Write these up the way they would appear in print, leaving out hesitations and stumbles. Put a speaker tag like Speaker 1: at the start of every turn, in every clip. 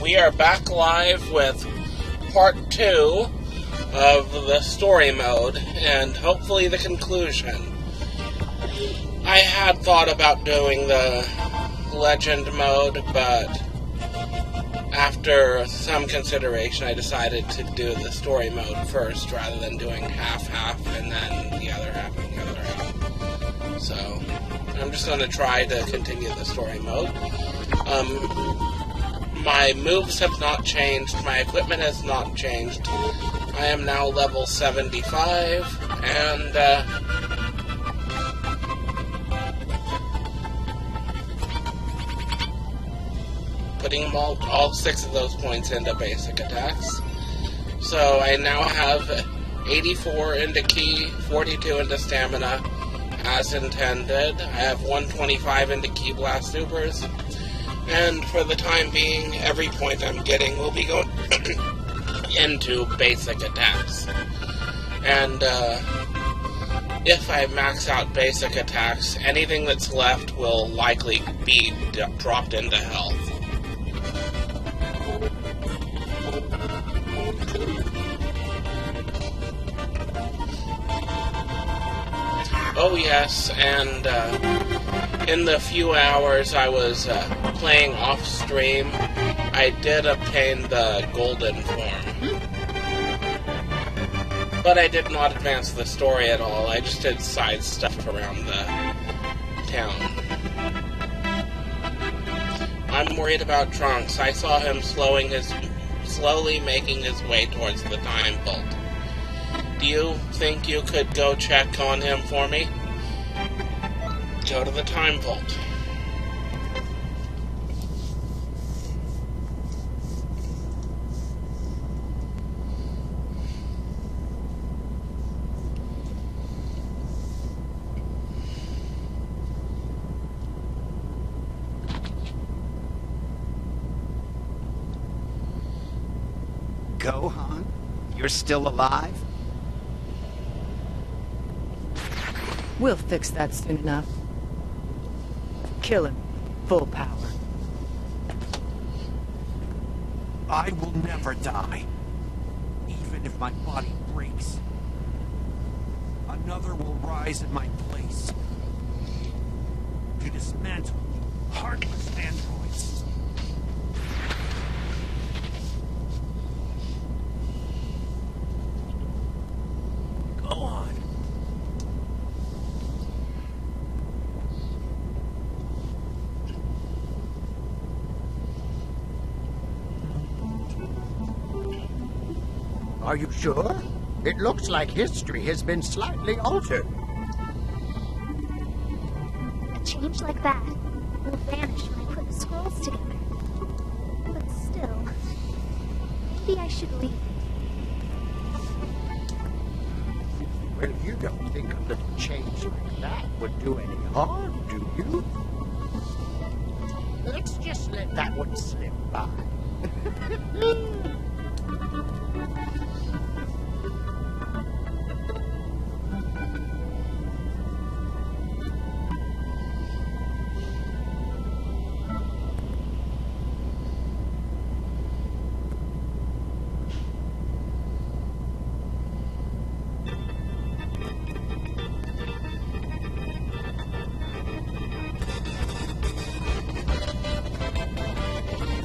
Speaker 1: we are back live with part 2 of the story mode, and hopefully the conclusion. I had thought about doing the legend mode, but after some consideration I decided to do the story mode first, rather than doing half-half and then the other half and the other half. So, I'm just going to try to continue the story mode. My moves have not changed, my equipment has not changed. I am now level 75, and putting all 6 of those points into basic attacks. So I now have 84 into ki, 42 into stamina, as intended. I have 125 into ki blast supers. And for the time being, every point I'm getting will be going into basic attacks. And if I max out basic attacks, anything that's left will likely be dropped into health. Oh yes, and in the few hours I was playing off-stream, I did obtain the golden form. But I did not advance the story at all, I just did side stuff around the town. I'm worried about Trunks. I saw him slowly making his way towards the time vault. Do you think you could go check on him for me? Go to the time vault.
Speaker 2: Gohan? You're still alive?
Speaker 3: We'll fix that soon enough. Kill him. Full power.
Speaker 2: I will never die. Even if my body breaks. Another will rise in my place. To dismantle heartless androids. Go on.
Speaker 4: Are you sure? It looks like history has been slightly altered.
Speaker 5: A change like that will vanish when I put the scrolls together. But still, maybe I should leave it.
Speaker 4: Well, you don't think a little change like that would do any harm, do you? Let's just let that one slip by.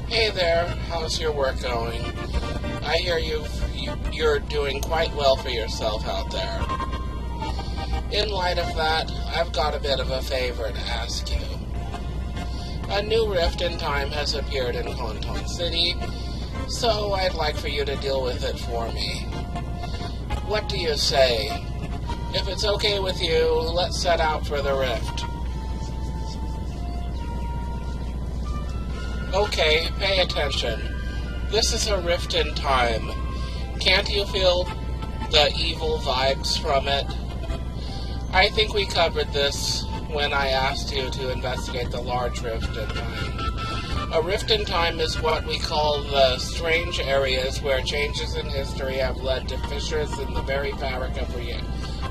Speaker 1: Hey there, how's your work going? I hear you're doing quite well for yourself out there. In light of that, I've got a bit of a favor to ask you. A new rift in time has appeared in Canton City, so I'd like for you to deal with it for me. What do you say? If it's okay with you, let's set out for the rift. Okay, pay attention. This is a rift in time. Can't you feel the evil vibes from it? I think we covered this when I asked you to investigate the large rift in time. A rift in time is what we call the strange areas where changes in history have led to fissures in the very fabric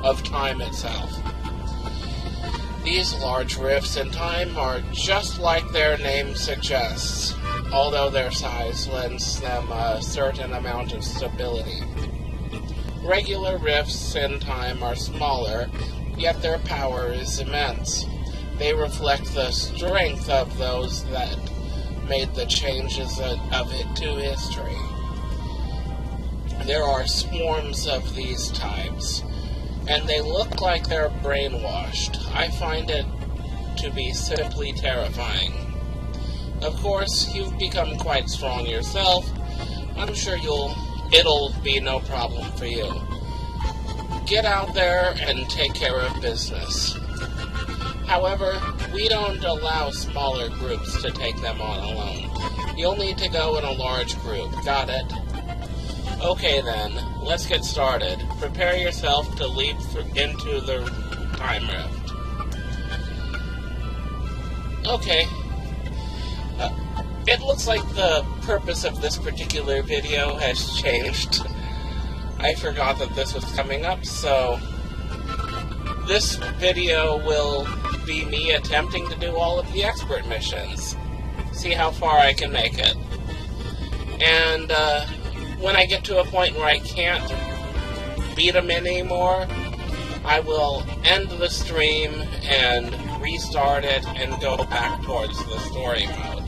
Speaker 1: of time itself. These large rifts in time are just like their name suggests. although their size lends them a certain amount of stability. Regular rifts in time are smaller, yet their power is immense. They reflect the strength of those that made the changes of it to history. There are swarms of these types, and they look like they're brainwashed. I find it to be simply terrifying. Of course, you've become quite strong yourself. I'm sure it'll be no problem for you. Get out there and take care of business. However, we don't allow smaller groups to take them on alone. You'll need to go in a large group. Got it? Okay then, let's get started. Prepare yourself to leap into the time rift. Okay. It looks like the purpose of this particular video has changed. I forgot that this was coming up, so this video will be me attempting to do all of the expert missions. See how far I can make it. And when I get to a point where I can't beat them anymore, I will end the stream and restart it and go back towards the story mode.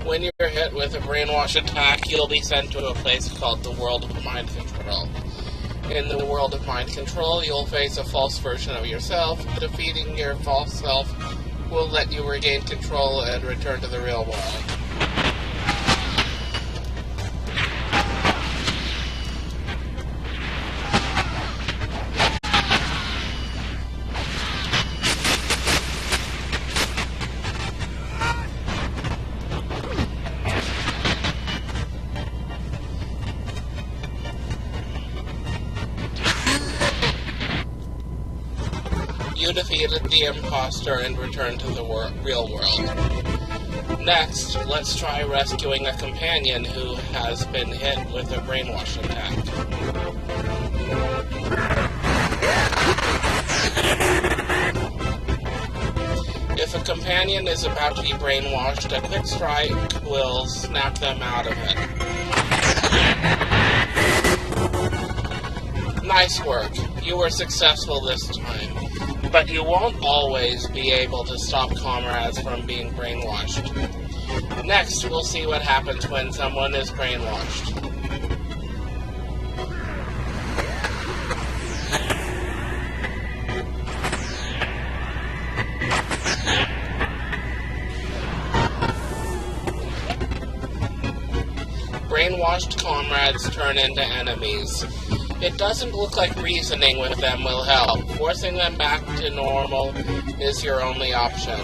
Speaker 1: When you're hit with a brainwash attack, you'll be sent to a place called the World of Mind Control. In the World of Mind Control, you'll face a false version of yourself. Defeating your false self will let you regain control and return to the real world. You defeated the imposter and returned to the real world. Next, let's try rescuing a companion who has been hit with a brainwash attack. If a companion is about to be brainwashed, a quick strike will snap them out of it. Nice work. You were successful this time. But you won't always be able to stop comrades from being brainwashed. Next, we'll see what happens when someone is brainwashed. Brainwashed comrades turn into enemies. It doesn't look like reasoning with them will help. Forcing them back to normal is your only option.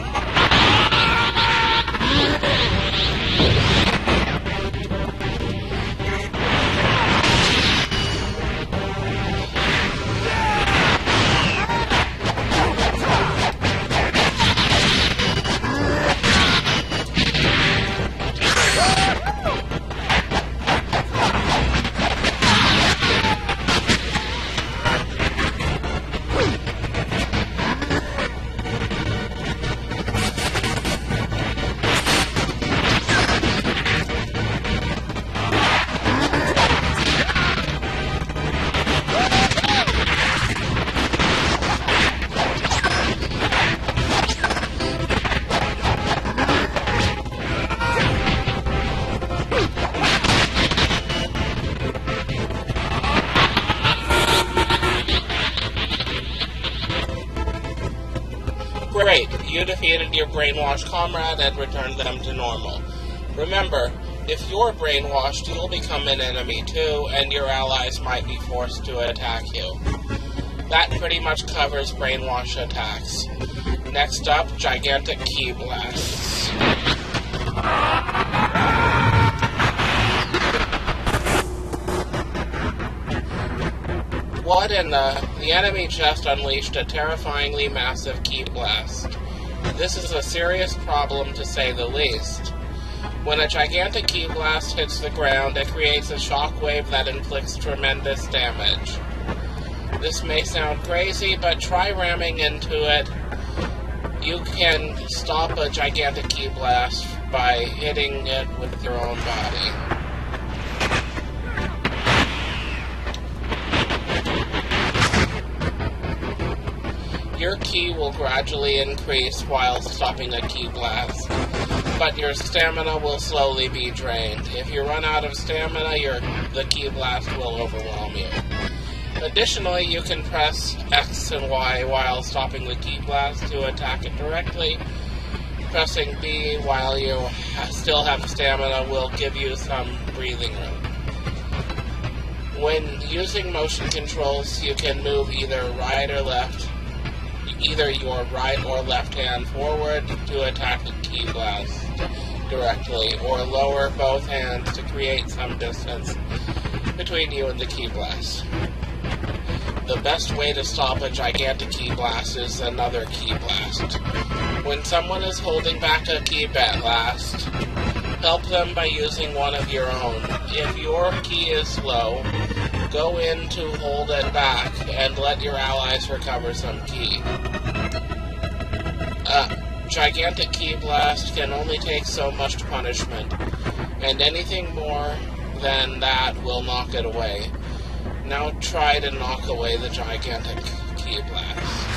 Speaker 1: you defeated your brainwashed comrade and returned them to normal. Remember, if you're brainwashed, you'll become an enemy too, and your allies might be forced to attack you. That pretty much covers brainwash attacks. Next up, gigantic ki blasts. What in the enemy just unleashed a terrifyingly massive ki blast. This is a serious problem to say the least. When a gigantic ki blast hits the ground, it creates a shockwave that inflicts tremendous damage. This may sound crazy, but try ramming into it. You can stop a gigantic ki blast by hitting it with your own body. Your ki will gradually increase while stopping a ki blast, but your stamina will slowly be drained. If you run out of stamina, the ki blast will overwhelm you. Additionally, you can press X and Y while stopping the ki blast to attack it directly. Pressing B while you still have stamina will give you some breathing room. When using motion controls, you can move either your right or left hand forward to attack the ki blast directly, or lower both hands to create some distance between you and the ki blast. The best way to stop a gigantic ki blast is another ki blast. When someone is holding back a ki blast, help them by using one of your own. If your ki is low, go in to hold it back and let your allies recover some ki. Gigantic ki blast can only take so much punishment, and anything more than that will knock it away. Now try to knock away the gigantic ki blast.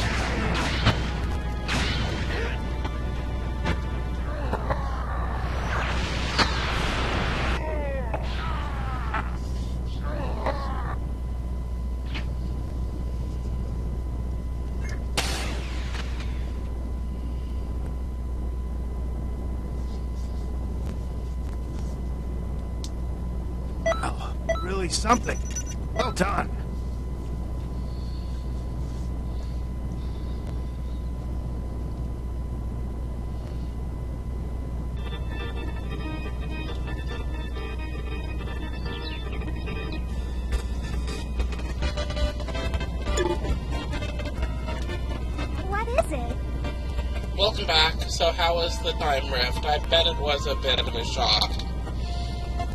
Speaker 2: Wow, really something. Well done.
Speaker 5: What is it?
Speaker 1: Welcome back. So how was the time rift? I bet it was a bit of a shock.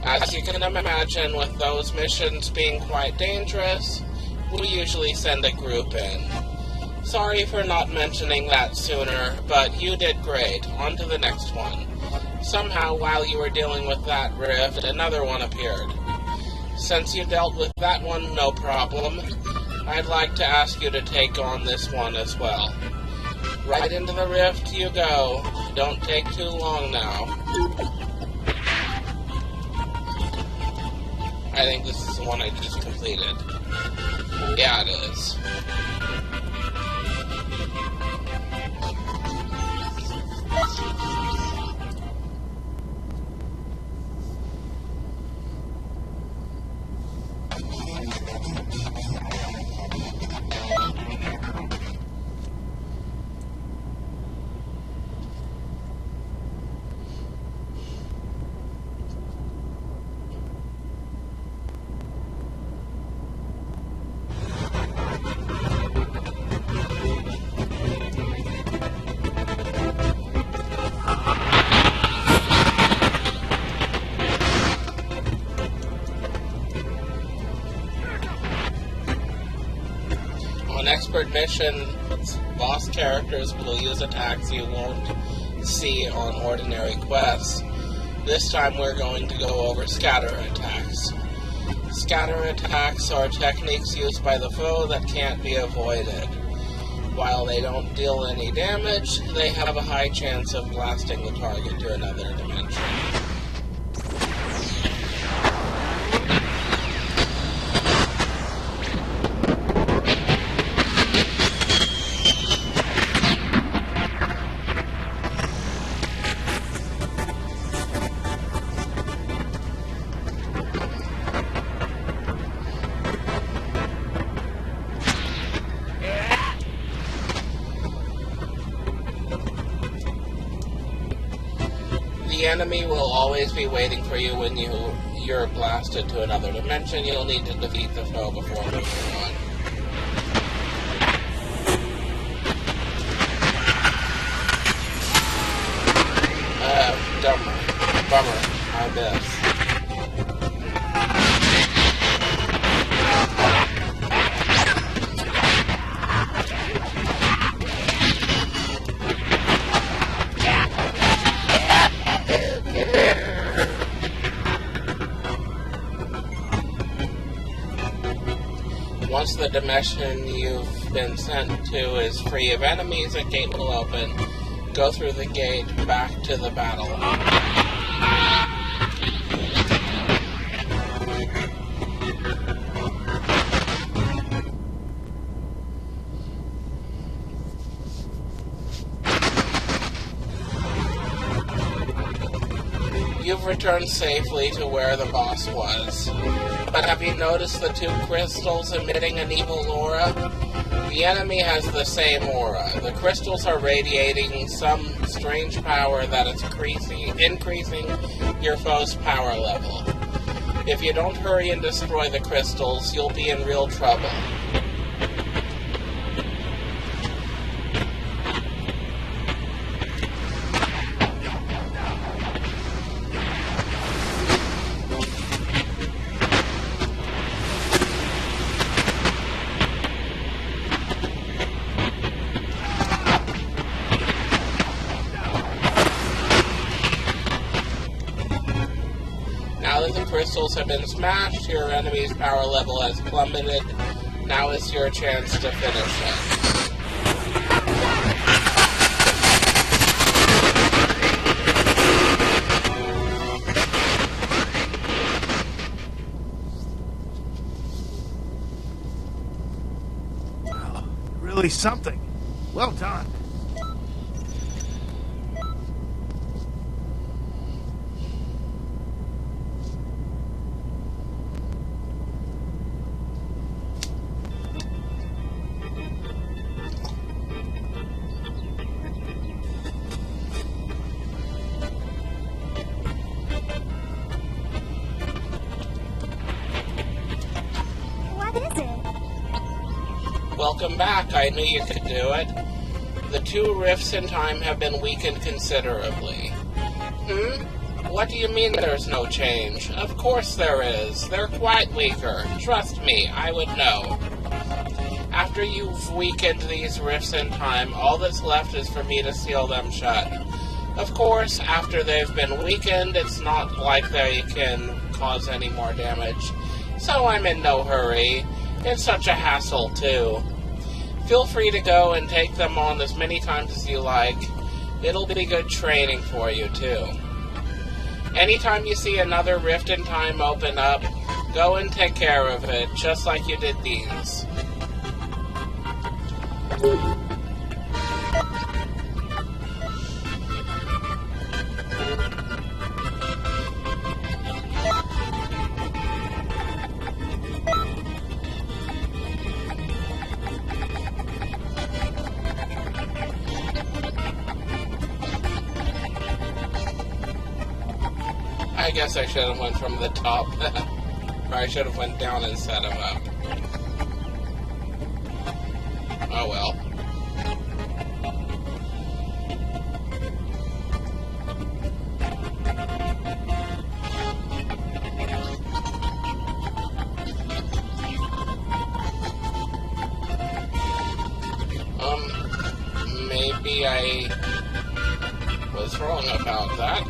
Speaker 1: As you can imagine, with those missions being quite dangerous, we usually send a group in. Sorry for not mentioning that sooner, but you did great. On to the next one. Somehow, while you were dealing with that rift, another one appeared. Since you dealt with that one, no problem. I'd like to ask you to take on this one as well. Right into the rift you go. Don't take too long now. I think this is the one I just completed. Yeah, it is. On expert missions, boss characters will use attacks you won't see on ordinary quests. This time we're going to go over scatter attacks. Scatter attacks are techniques used by the foe that can't be avoided. While they don't deal any damage, they have a high chance of blasting the target to another dimension. The enemy will always be waiting for you when you're blasted to another dimension. You'll need to defeat the foe before moving on. Bummer. I missed. Once the dimension you've been sent to is free of enemies, a gate will open. Go through the gate back to the battle. You've returned safely to where the boss was. But have you noticed the two crystals emitting an evil aura? The enemy has the same aura. The crystals are radiating some strange power that is increasing your foe's power level. If you don't hurry and destroy the crystals, you'll be in real trouble. Now that the crystals have been smashed, your enemy's power level has plummeted. Now is your chance to finish it.
Speaker 2: Wow, really something. Well done.
Speaker 1: Welcome back. I knew you could do it. The two rifts in time have been weakened considerably. What do you mean there's no change? Of course there is. They're quite weaker. Trust me, I would know. After you've weakened these rifts in time, all that's left is for me to seal them shut. Of course, after they've been weakened, it's not like they can cause any more damage. So I'm in no hurry. It's such a hassle, too. Feel free to go and take them on as many times as you like. It'll be good training for you, too. Anytime you see another rift in time open up, go and take care of it, just like you did these. I guess I should have went from the top. Or I should have went down instead of up. Oh well. Maybe I was wrong about that.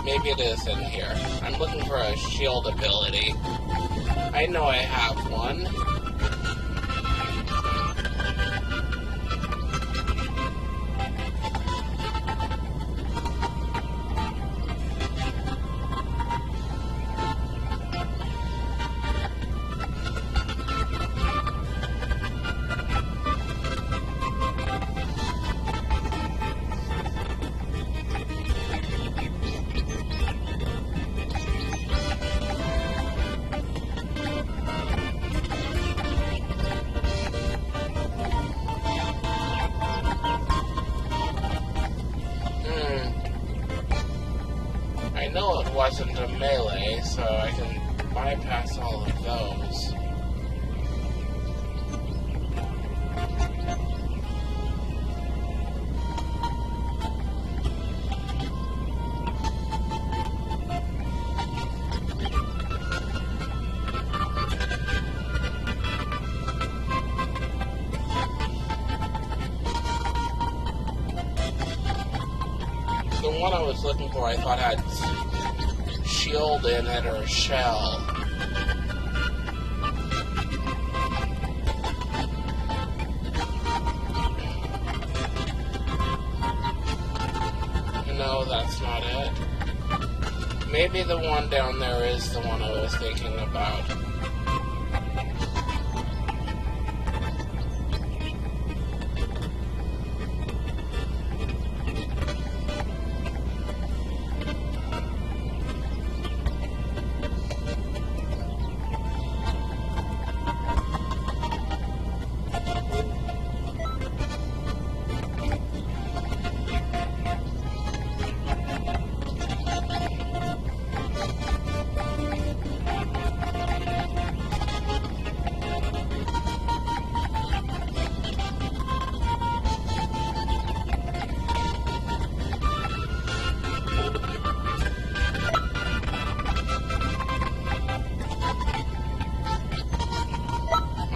Speaker 1: Maybe it is in here. I'm looking for a shield ability. I know I have one. melee, so I can bypass all of those. The one I was looking for, I thought had shield in it or shell. No, that's not it. Maybe the one down there is the one I was thinking about.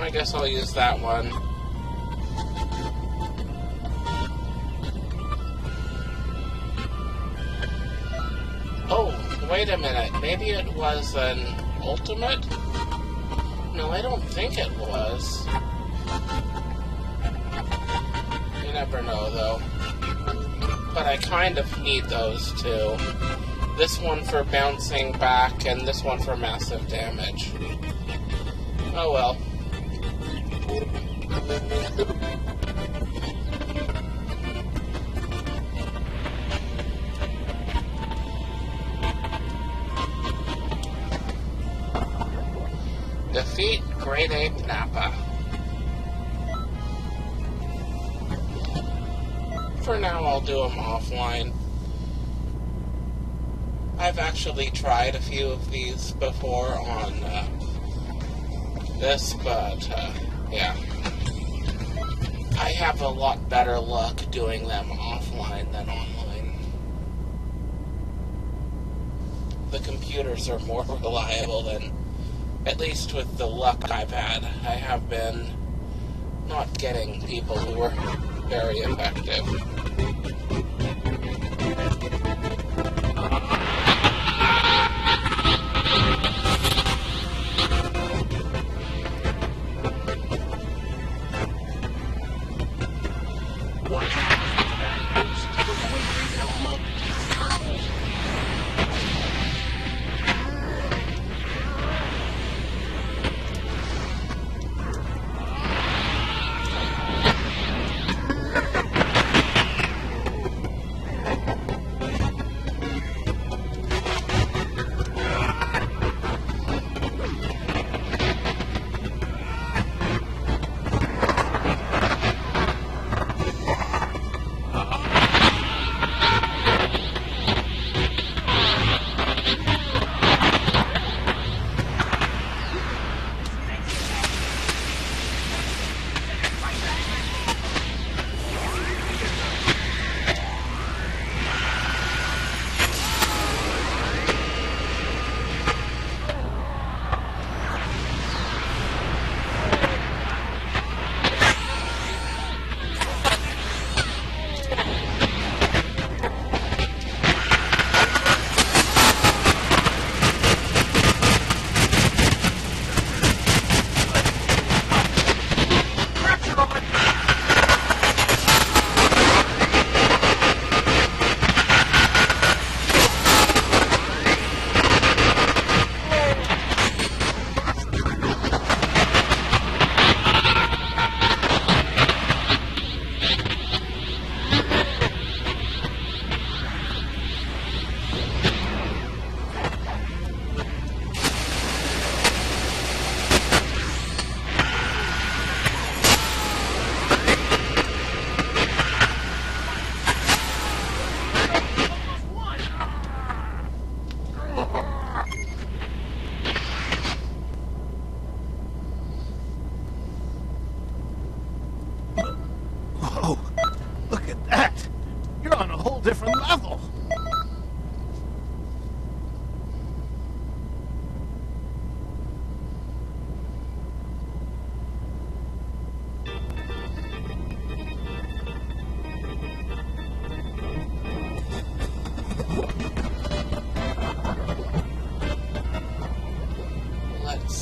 Speaker 1: I guess I'll use that one. Oh, wait a minute. Maybe it was an ultimate? No, I don't think it was. You never know, though. But I kind of need those two. This one for bouncing back, and this one for massive damage. Oh well. Defeat Great Ape Nappa. For now, I'll do them offline. I've actually tried a few of these before on this, but yeah. I have a lot better luck doing them offline than online. The computers are more reliable than, at least with the luck I've had. I have been not getting people who are very effective.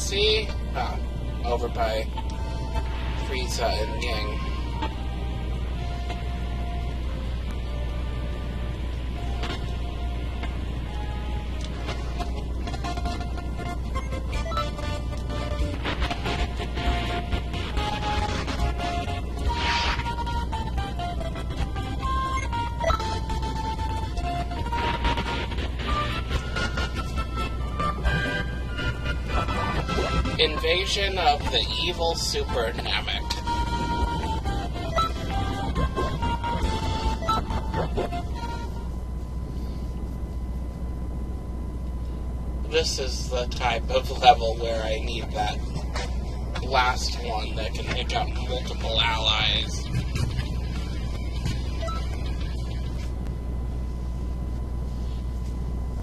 Speaker 1: see? Over by Frieza and gang. Invasion of the evil Super Namek. This is the type of level where I need that last one that can pick up multiple allies.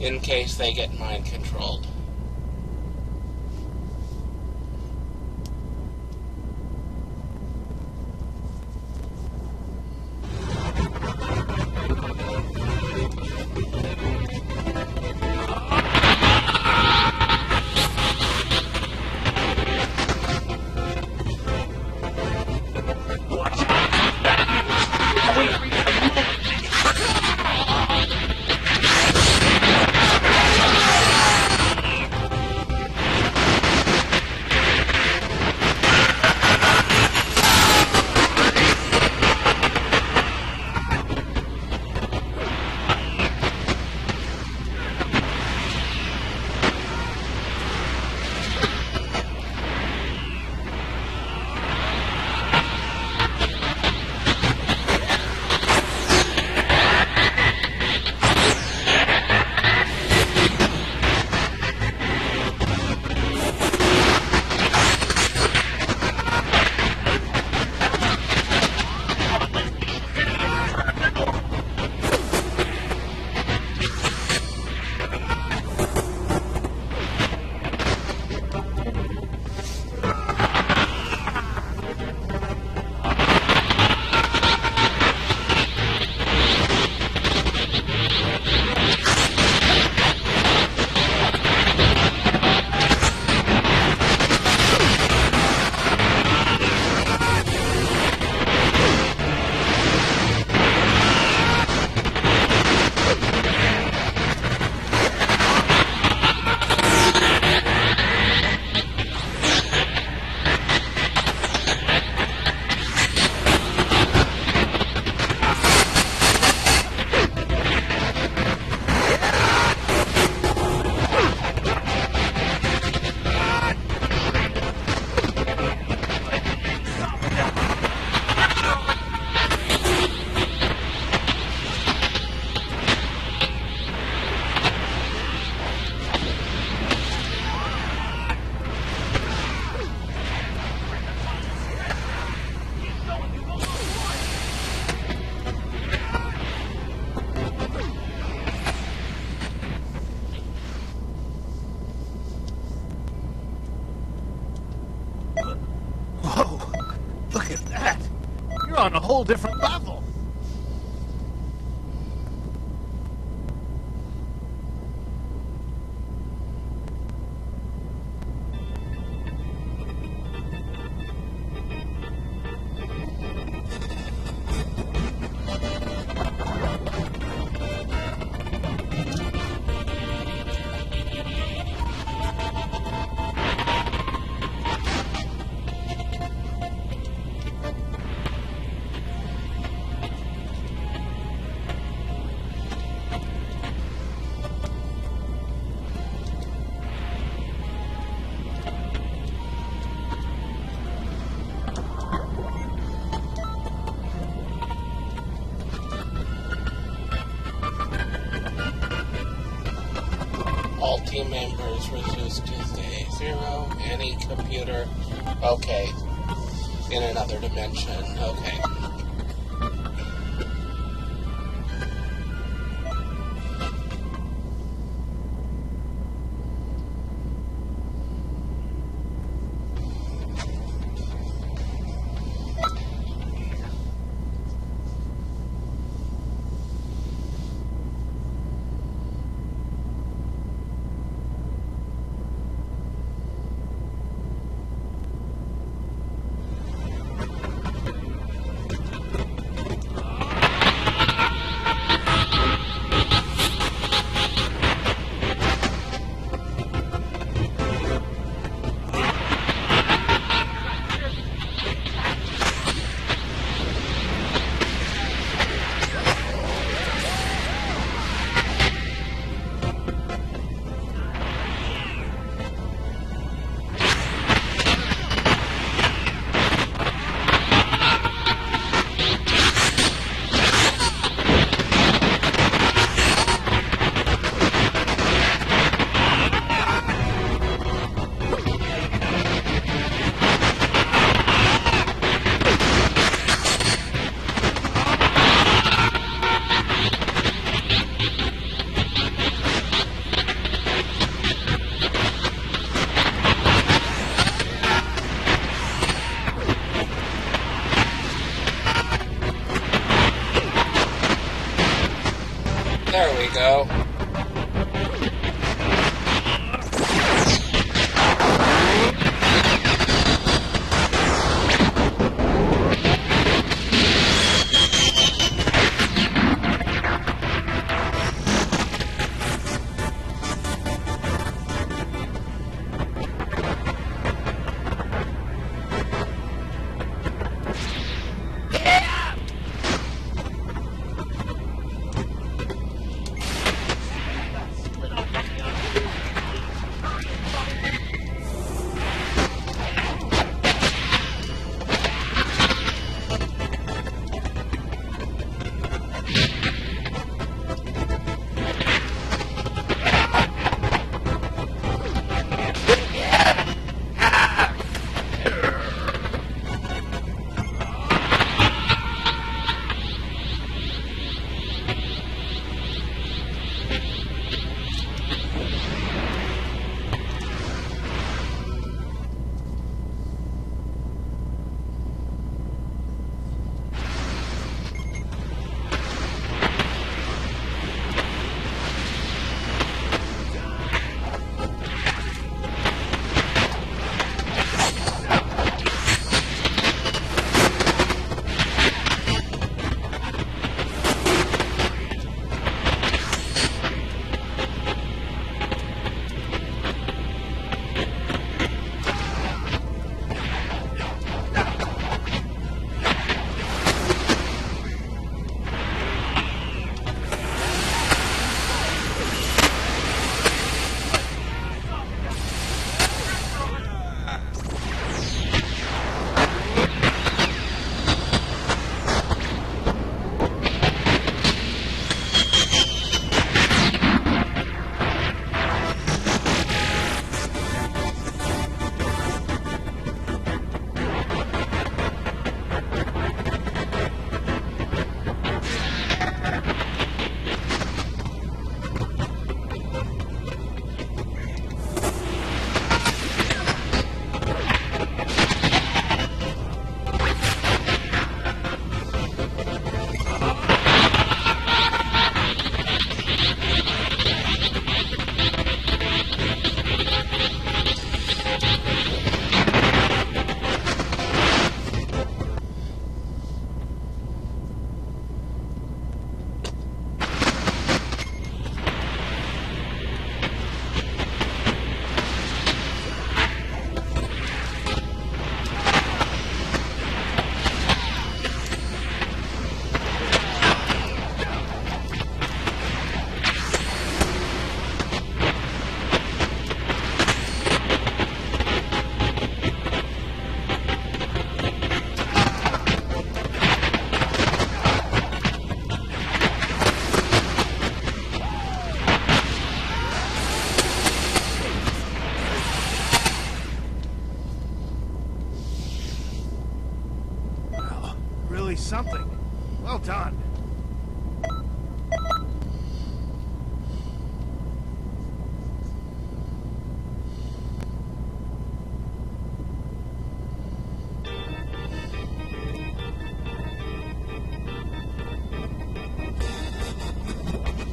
Speaker 1: In case they get mind controlled.
Speaker 2: On a whole different level.
Speaker 1: All team members resist to stay zero. Any computer. Okay. In another dimension. Okay.
Speaker 2: least something. Well done.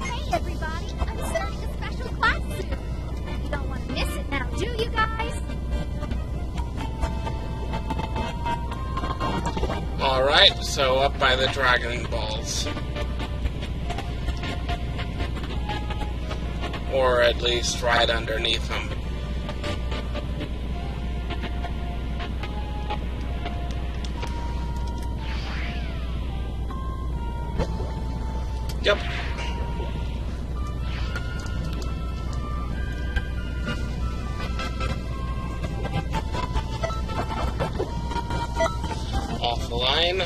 Speaker 5: Hey everybody, I'm starting a special class soon. You don't want to miss it now, do you guys?
Speaker 1: Alright, so up by the Dragon Balls. Or at least right underneath them. Yep. Off the line.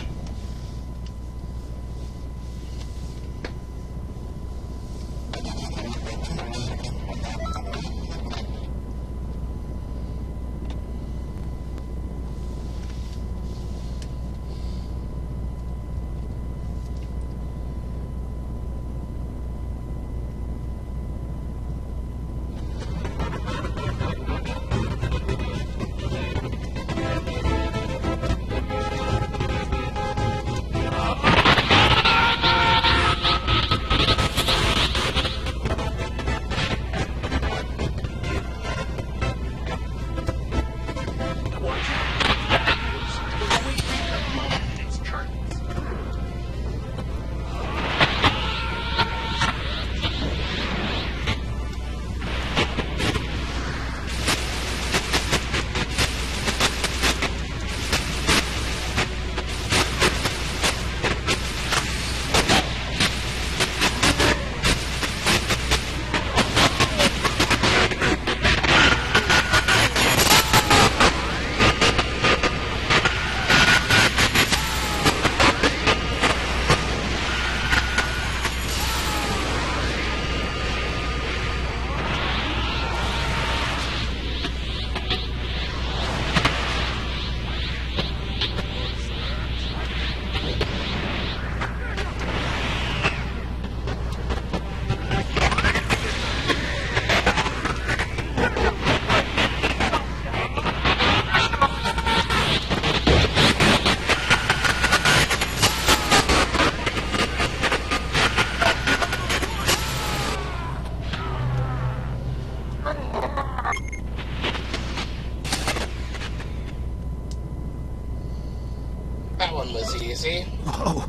Speaker 1: That one was easy.
Speaker 2: Whoa,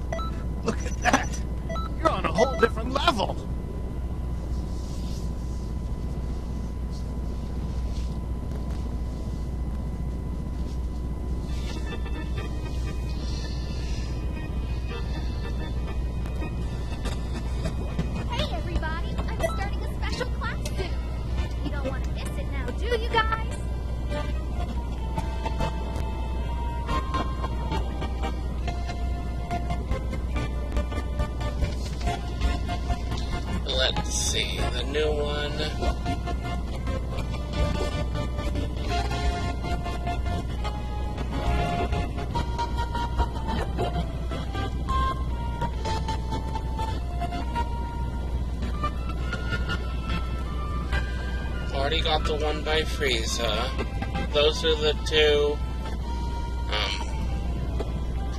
Speaker 2: look at that. You're on a whole different level.
Speaker 5: Hey everybody, I'm starting a special class soon. You don't want to miss it now, do you guys?
Speaker 1: Let's see, the new one. Already got the one by Frieza. Those are the two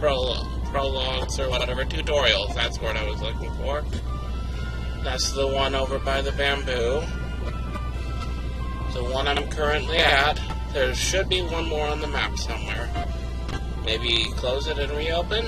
Speaker 1: prologues or whatever, tutorials, that's what I was looking for. That's the one over by the bamboo. The one I'm currently at. There should be one more on the map somewhere. Maybe close it and reopen?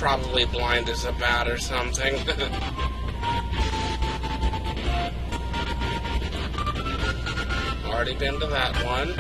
Speaker 1: probably blind as a bat or something. Already been to that one.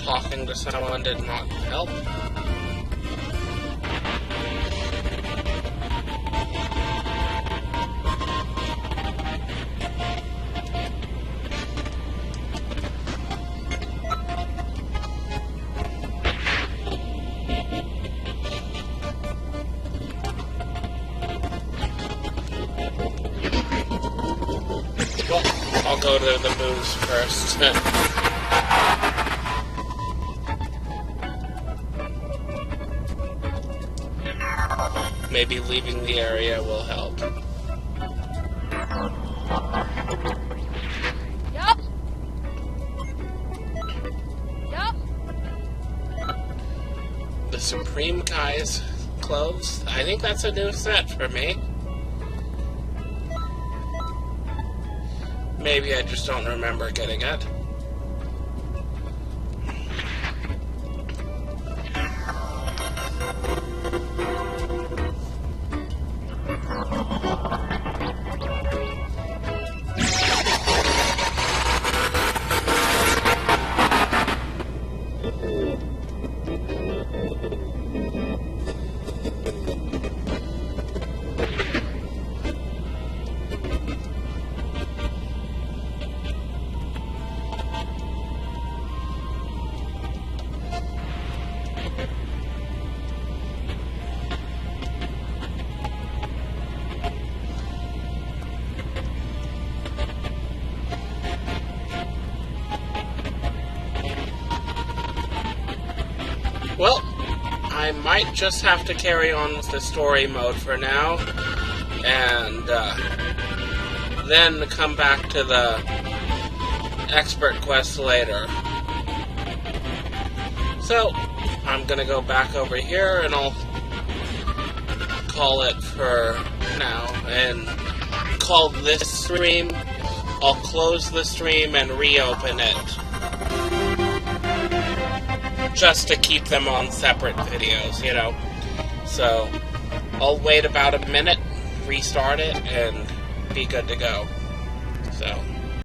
Speaker 1: Talking to someone did not help. Well, I'll go to the booze first. Maybe leaving the area will help.
Speaker 6: Yup. Yup.
Speaker 1: The Supreme Kai's clothes. I think that's a new set for me. Maybe I just don't remember getting it. Well, I might just have to carry on with the story mode for now, and then come back to the expert quest later. So, I'm gonna go back over here, and I'll call it for now, and call this stream. I'll close the stream and reopen it, just to keep them on separate videos, you know. So, I'll wait about a minute, restart it, and be good to go.